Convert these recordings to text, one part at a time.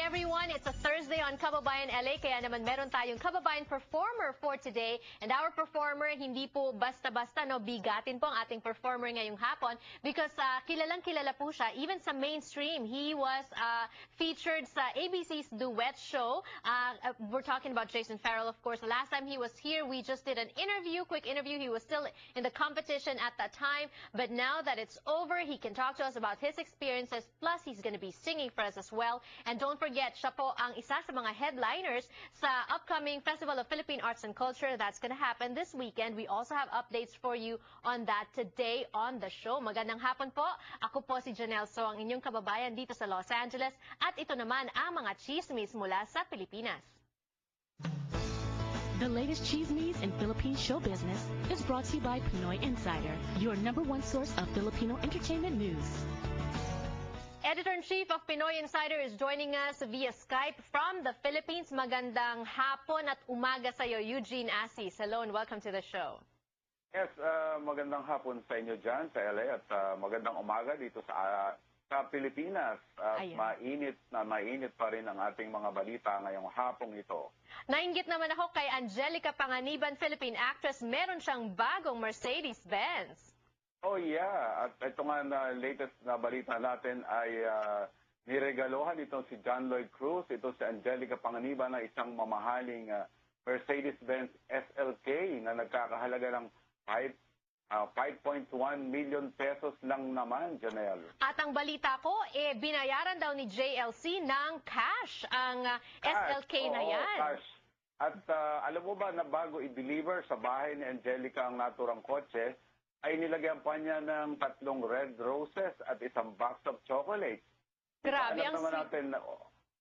everyone. It's a Thursday on Kababayan LA, kaya naman meron tayong Kababayan performer for today. And our performer, hindi po basta-basta, no, bigatin po ang ating performer ngayong hapon because kilalang-kilala po siya. Even sa mainstream, he was featured sa ABC's duet show. We're talking about Jason Farrell, of course. Last time he was here, we just did an interview, quick interview. He was still in the competition at that time. But now that it's over, he can talk to us about his experiences. Plus, he's going to be singing for us as well. And don't forget, siya po ang isa sa mga headliners sa upcoming Festival of Philippine Arts and Culture that's going to happen this weekend. We also have updates for you on that today on the show. Magandang hapon po. Ako po si Janelle So, ang inyong kababayan dito sa Los Angeles. At ito naman ang mga chismis mula sa Pilipinas. The latest chismes in Philippine show business is brought to you by Pinoy Insider, your #1 source of Filipino entertainment news. Editor-in-Chief of Pinoy Insider is joining us via Skype from the Philippines. Magandang hapon at umaga sa iyo, Eugene Assis. Hello and welcome to the show. Yes, magandang hapon sa inyo dyan sa LA at magandang umaga dito sa Pilipinas. Mainit pa rin ang ating mga balita ngayong hapong ito. Nainggit naman ako kay Angelica Panganiban, Philippine actress. Meron siyang bagong Mercedes-Benz. Oh yeah, at ito nga na latest na balita natin ay niregalohan itong si John Lloyd Cruz, ito si Angelica Panganiban na isang mamahaling Mercedes-Benz SLK na nagkakahalaga ng 5.1 million pesos lang naman, Janelle. At ang balita ko, binayaran daw ni JLC ng cash ang SLK na yan. Cash. At alam mo ba na bago i-deliver sa bahay ni Angelica ang naturang kotse, ay nilagyan pa niya ng 3 red roses at isang box of chocolates. Grabe, ang sweet. Natin,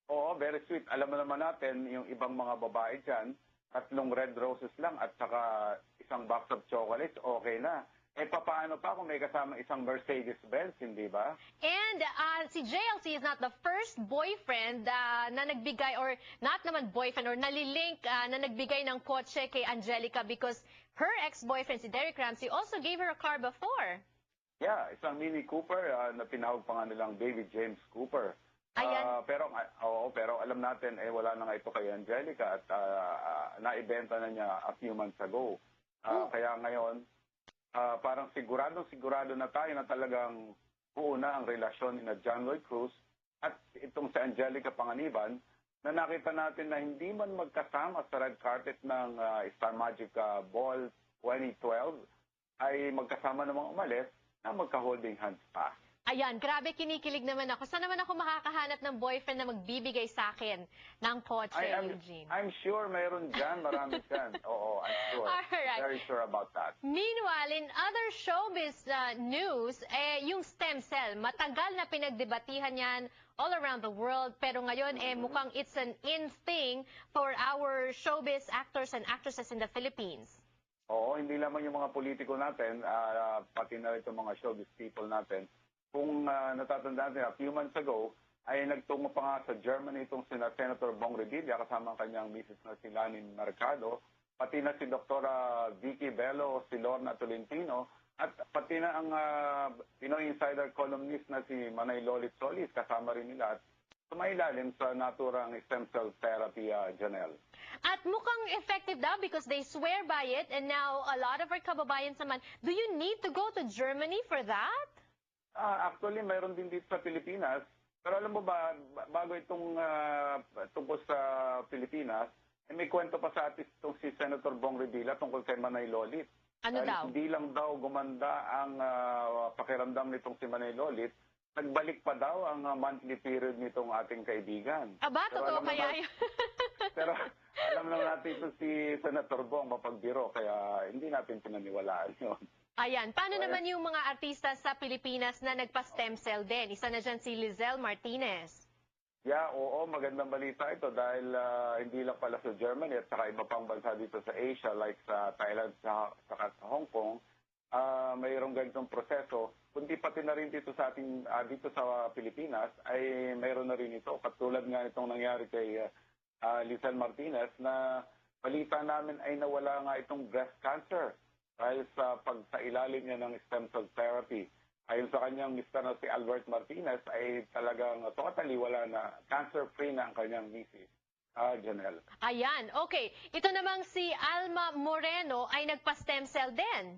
oo, very sweet. Alam naman natin, yung ibang mga babae dyan, 3 red roses lang at saka isang box of chocolates, okay na. Paano pa kung may kasama isang Mercedes-Benz, hindi ba? And si JLC is not the first boyfriend na nagbigay, or not naman boyfriend, or nalilink na nagbigay ng kotse kay Angelica because her ex-boyfriend, si Derek Ramsey, also gave her a car before. Yeah, isang Mini Cooper na tinawag pa nga nilang David James Cooper. Ayan. Pero alam natin, wala na nga ito kay Angelica at naibenta na niya a few months ago. Kaya ngayon, parang sigurado na tayo na talagang buuna ang relasyon ni John Lloyd Cruz at itong si Angelica Panganiban na nakita natin na hindi man magkasama sa red carpet ng Star Magic Ball 2012 ay magkasama namang umalis na magka-holding hands pa. Ayan, grabe, kinikilig naman ako. Saan naman ako makakahanap ng boyfriend na magbibigay sa akin ng kotse, Eugene? I'm sure mayroon dyan, marami dyan. Oo, I'm sure. Alright. Very sure about that. Meanwhile, in other showbiz news, yung stem cell, matagal na pinagdebatihan yan all around the world. Pero ngayon, mukhang it's an in thing for our showbiz actors and actresses in the Philippines. Oo, hindi lamang yung mga politiko natin, pati na rin itong mga showbiz people natin. Kung natatandaan natin, a few months ago, ay nagtungo pa nga sa Germany itong Senator Bong Revilla kasama ang kanyang misis na si Lanin Mercado, pati na si Dr. Vicky Bello, si Lorna Tolentino, at pati na ang Pinoy Insider columnist na si Manay Lolit Solis, kasama rin nila at sumailalim sa naturang stem cell therapy, Janelle. At mukhang effective daw because they swear by it, and now a lot of our kababayans naman, do you need to go to Germany for that? Actually, mayroon din dito sa Pilipinas. Pero alam mo ba, bago itong tungkol sa Pilipinas, may kwento pa sa atin itong si Senator Bong Revilla tungkol kay Manay Lolit. Ano daw? Hindi lang daw gumanda ang pakiramdam nitong si Manay Lolit, nagbalik pa daw ang monthly period nitong ating kaibigan. Aba, totoo kaya yun? Pero alam naman natin ito si Senator Bong mapagbiro, kaya hindi natin pinaniwalaan yun. Ayan, paano naman yung mga artista sa Pilipinas na nagpa-stem cell din? Isa na dyan si Lizelle Martinez. Yeah, oo, magandang balita ito dahil hindi lang pala sa Germany at saka iba pang bansa dito sa Asia like sa Thailand saka sa Hong Kong, mayroong ganitong proseso. Kundi pati na rin dito sa ating dito sa Pilipinas ay mayroon na rin ito. Katulad nga itong nangyari kay Lizelle Martinez na balita namin ay nawala nga itong breast cancer dahil sa pagsailalim niya ng stem cell therapy. Ayon sa kanyang mister na si Albert Martinez ay talagang totally wala na, cancer-free na ang kanyang misis, Janelle. Ayan, okay. Ito namang si Alma Moreno ay nagpa-stem cell din.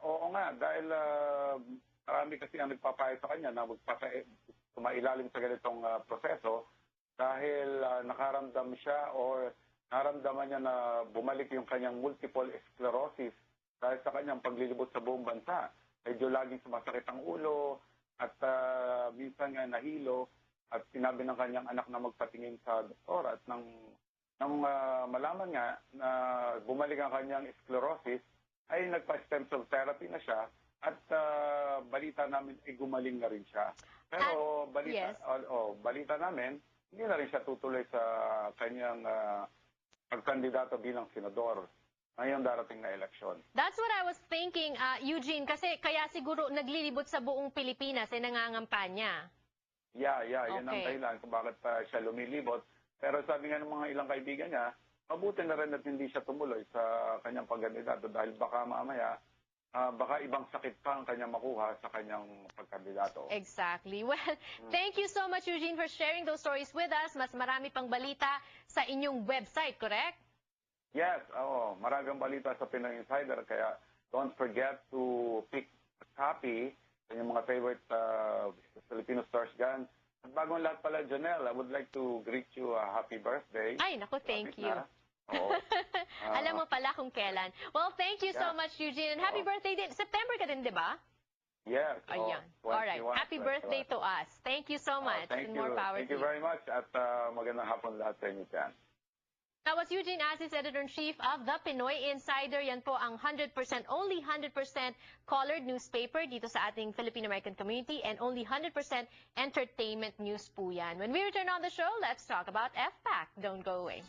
Oo nga, dahil marami kasi ang nagpapayo sa kanya na sumailalim sa ganitong proseso dahil nakaramdam siya or naramdaman niya na bumalik yung kanyang multiple sclerosis dahil sa kanyang paglilibot sa buong bansa. Medyo laging sumasakit ang ulo at minsan nga nahilo at sinabi ng kanyang anak na magpatingin sa doktor at nang malaman nga na bumalik ang kanyang sclerosis ay nagpa-stem cell therapy na siya at balita namin ay gumaling na rin siya. Pero balita namin, hindi na rin siya tutuloy sa kanyang pagkandidato bilang senador ngayong darating na eleksyon. That's what I was thinking, Eugene, kasi kaya siguro naglilibot sa buong Pilipinas ay nangangampanya. Yeah, yan ang dahilan kung bakit siya lumilibot. Pero sabi nga ng mga ilang kaibigan niya, mabuti na rin at hindi siya tumuloy sa kanyang pagkandidato dahil baka mamaya, baka ibang sakit pa ang kanyang makuha sa kanyang pagkandidato. Exactly. Well, thank you so much, Eugene, for sharing those stories with us. Mas marami pang balita sa inyong website, correct? Yes, marami ang balita sa Pinoy Insider, kaya don't forget to pick a copy sa inyong mga favorite Filipino stars dyan. At bagong lahat pala, Janelle, I would like to greet you a happy birthday. Ay, naku, thank you. Oo. Alam mo pala kung kailan. Well, thank you so much, Eugene. And happy birthday din. September ka din, di ba? Yes. Ayan. Alright. Happy birthday to us. Thank you so much. Thank and more you. power Thank to you very much. At magandang hapon lahat sa inyo dyan. That was Eugene Asis, Editor-in-Chief of the Pinoy Insider. Yan po ang 100%, only 100% colored newspaper dito sa ating Filipino-American community and only 100% entertainment news po yan. When we return on the show, let's talk about FPAC. Don't go away.